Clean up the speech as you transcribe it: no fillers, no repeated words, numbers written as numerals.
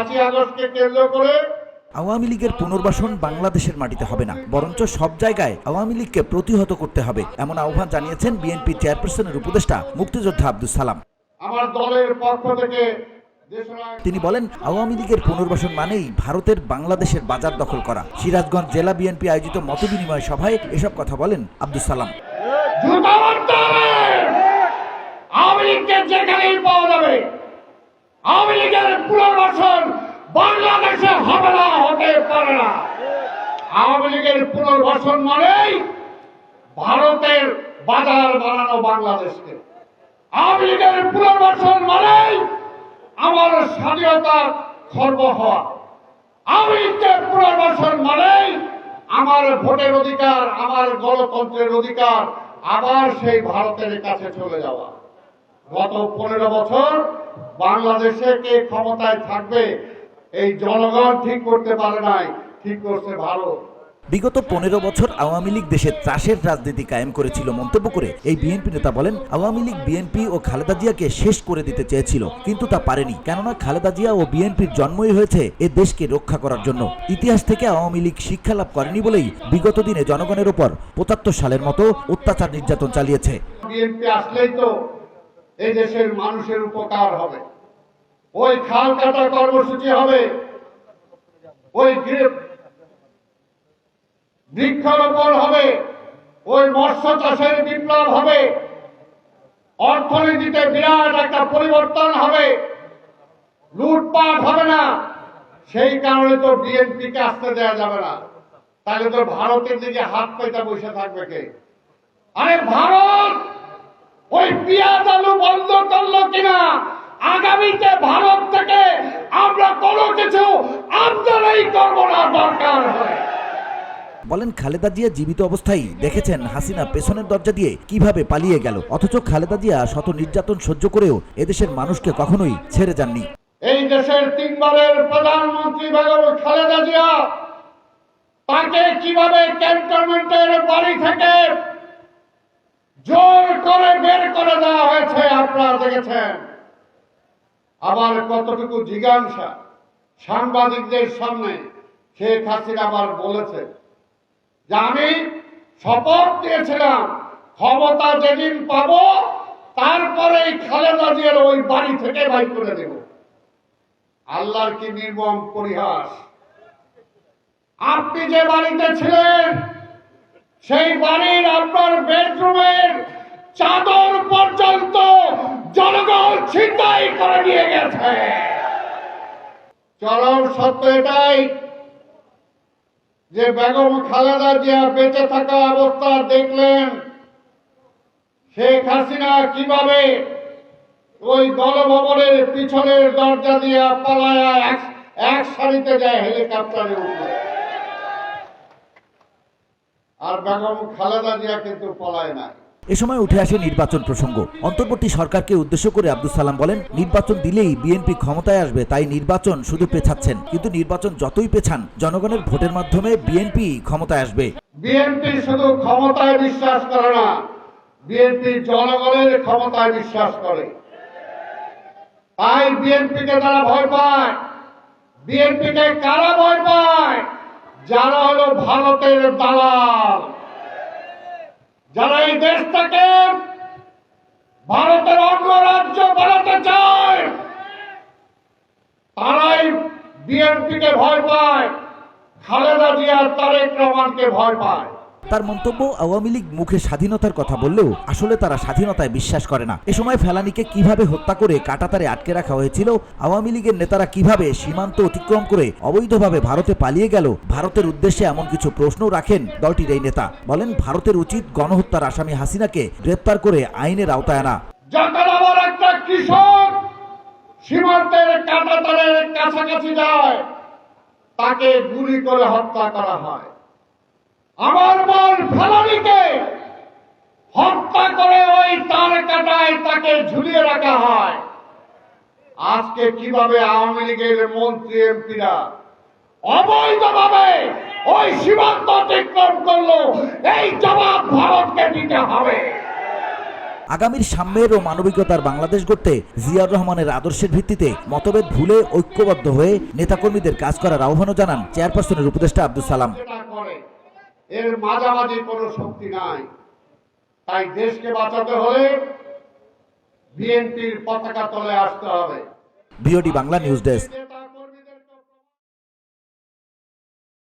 5ই আগস্টকে কেন্দ্র করে আওয়ামী লীগের পুনর্বাসন বাংলাদেশের মাটিতে হবে না, বরঞ্চ সব জায়গায় আওয়ামী লীগকে প্রতিহত করতে হবে, এমন আহ্বান জানিয়েছেন বিএনপি চেয়ারপারসনের উপদেষ্টা মুক্তিযোদ্ধা আব্দুস সালাম। আমার দলের পক্ষ থেকে তিনি বলেন, আওয়ামী লীগের পুনর্বাসন মানেই ভারতের বাংলাদেশের বাজার দখল করা। সিরাজগঞ্জ জেলা বিএনপি আয়োজিত মতবিনিময় সভায় এসব কথা বলেন আব্দুস সালাম। আওয়ামী লীগকে যেখানেই পাওয়া যাবে, আওয়ামী লীগের পুনর্বাসন বাংলাদেশে হবে না, হতে পারে না। আওয়ামী লীগের পুনর্বাসন মানেই ভারতের বাজার বানানো বাংলাদেশকে। আওয়ামী লীগের পুনর্বাসন মানেই আমার স্বাধীনতা খর্ব হওয়া। আওয়ামী লীগের পুনর্বাসন মানেই আমার ভোটের অধিকার, আমার গণতন্ত্রের অধিকার আবার সেই ভারতের কাছে চলে যাওয়া। গত 15 বছর বাংলাদেশে কে ক্ষমতায় থাকবে এই জনগণ ঠিক করতে পারে নাই, ঠিক করছে ভারত। বিগত 15 বছর আওয়ামী লীগ দেশে ত্রাসের রাজনীতি কায়েম করেছিল মন্তব্য করে এই বিএনপি নেতা বলেন, আওয়ামী লীগ বিএনপি ও খালেদা জিয়াকে শেষ করে দিতে চেয়েছিল, কিন্তু তা পারেনি। কেননা খালেদা জিয়া ও বিএনপির জন্মই হয়েছে এ দেশকে রক্ষা করার জন্য। ইতিহাস থেকে আওয়ামী লীগ শিক্ষা লাভ করেনি বলেই বিগত দিনে জনগণের উপর 75 সালের মতো অত্যাচার নির্যাতন চালিয়েছে। বিএনপি আসলেই তো এই দেশের মানুষের উপকার হবে, ওই খাল কাটা কর্মসূচি হবে, ওই বৃক্ষরোপণ হবে, ওই মৎস্য চাষের বিপ্লব হবে, অর্থনীতিতে বিরাট একটা পরিবর্তন হবে, লুটপাট হবে না। সেই কারণে তো বিএনপিকে আসতে দেওয়া যাবে না। তাহলে তো ভারতের দিকে হাত পেতে বসে থাকবে কে? আরে ভারত ওই পেঁয়াজ আলু বন্ধ করলো কিনা, আগামীতে ভারত থেকে আমরা কোনো কিছু আমদানি করবো না, দরকার হয়। বলেন, খালেদা জিয়া জীবিত অবস্থায় দেখেছেন হাসিনা পেছনের দরজা দিয়ে কিভাবে পালিয়ে গেল, অথচ খালেদা জিয়া শত নির্যাতন সহ্য করেও এদেশের মানুষকে কখনোই ছেড়ে যাননি। এই দেশের 3 বারের প্রধানমন্ত্রী বেগম খালেদা জিয়া, তাকে কিভাবে ক্যান্টনমেন্টের বাড়ি থেকে জোর করে বের করে দেওয়া হয়েছে আপনারা দেখেছেন। আবার কতটুকু জিজ্ঞাসা সাংবাদিকদের সামনে শেখ হাসিনা আবার বলেছে যে আমি শপথ দিয়েছিলাম ক্ষমতা যেদিন পাবো তারপরেই খালেদা জিয়ার ওই বাড়ি থেকে বাইর করে দেব। আল্লাহর কি নির্মম পরিহাস! আপনি যে বাড়িতে ছিলেন সেই বাড়ির আপনার বেডরুমের চাদর পর্যন্ত জনগণ ছিনতাই করে নিয়ে গেছে। চরম সত্য এটাই যে বেগম খালেদা জিয়া বেঁচে থাকা অবস্থা দেখলেন শেখ হাসিনা কিভাবে ওই গণভবনের পিছনের দরজা দিয়ে পালায়া এক সারিতে যায় হেলিকপ্টারে উঠে, আর বেগম খালেদা জিয়া কিন্তু পলায় না। এ সময় উঠে আসে নির্বাচন প্রসঙ্গ। অন্তর্বর্তী সরকারকে উদ্দেশ্য করে আব্দুস সালাম বলেন, নির্বাচন দিলেই বিএনপি ক্ষমতায় আসবে, তাই নির্বাচন শুধু পেছাচ্ছেন। কিন্তু নির্বাচন যতই পেছান, জনগণের ভোটের মাধ্যমে বিএনপি ক্ষমতায় আসবে। বিএনপি শুধু ক্ষমতায় বিশ্বাস করে না, বিএনপি জনগণের ক্ষমতায় বিশ্বাস করে। তাই বিএনপিকে তারা ভয় পায়। বিএনপিকে কারা ভয় পায়? যারা হলো ভারতের দালাল, যারা এই দেশটাকে ভারতের অঙ্গরাজ্য বানাতে চায়, তারাই বিএনপিকে ভয় পায়, খালেদা জিয়া তারেক রহমানকে ভয় পায়। তার মন্তব্য, আওয়ামী লীগ মুখে স্বাধীনতার কথা বললেও আসলে তারা স্বাধীনতায় বিশ্বাস করে না। এ সময় ফেলানীকে কিভাবে হত্যা করে কাঁটাতারে আটকে রাখা হয়েছিল, আওয়ামী লীগের নেতারা কিভাবে সীমান্ত অতিক্রম করে অবৈধভাবে ভারতে পালিয়ে গেল, ভারতের উদ্দেশ্যে এমন কিছু প্রশ্নও রাখেন দলটির এই নেতা। বলেন, ভারতের উচিত গণহত্যার আসামি হাসিনাকে গ্রেপ্তার করে আইনের আওতায় আনা। যখন আবার একটা কৃষক সীমান্তের কাঁটাতারের কাছাকাছি যায়, তাকে গুলি করে হত্যা করা হয়। আমার বোন ফেলানীকে হত্যা করে ওই তার কাটায় তাকে ঝুলিয়ে রাখা হয়। আজকে কিভাবে আওয়ামী লীগের মন্ত্রী এমপিরা অবৈধভাবে ওই সীমান্ত অতিক্রম করলো, এই জবাব ভারতকে দিতে হবে। আগামীর সাম্যের ও মানবিকতার বাংলাদেশ গড়তে জিয়াউর রহমানের আদর্শের ভিত্তিতে মতভেদ ভুলে ঐক্যবদ্ধ হয়ে নেতাকর্মীদের কাজ করার আহ্বানও জানান চেয়ারপারসনের উপদেষ্টা আব্দুল সালাম। এর মাঝামাঝি কোনো শক্তি নাই, তাই দেশকে বাঁচাতে হলে বিএনপির পতাকা তলে আসতে হবে। BOD Bangla news desk.